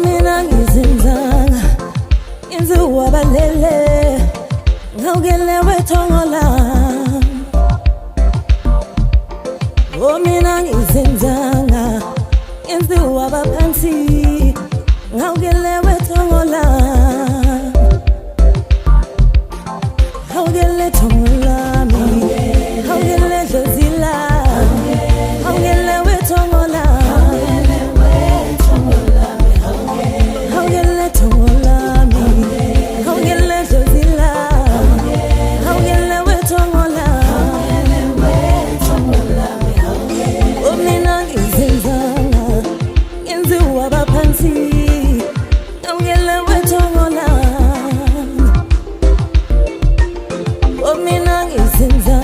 mina ngizinzanga inziwa balele ngawugele wethongola mina ngizinzanga inziwa baphansi ngawugele wethongola ngawugele thongola ngawugele dlozila ngawugele wethongola ngawugele thongola ngawugele dlozila ngawugele wethongola mina ngizinzanga inziwa baphansi ngawugele wethongola mina ngizinzanga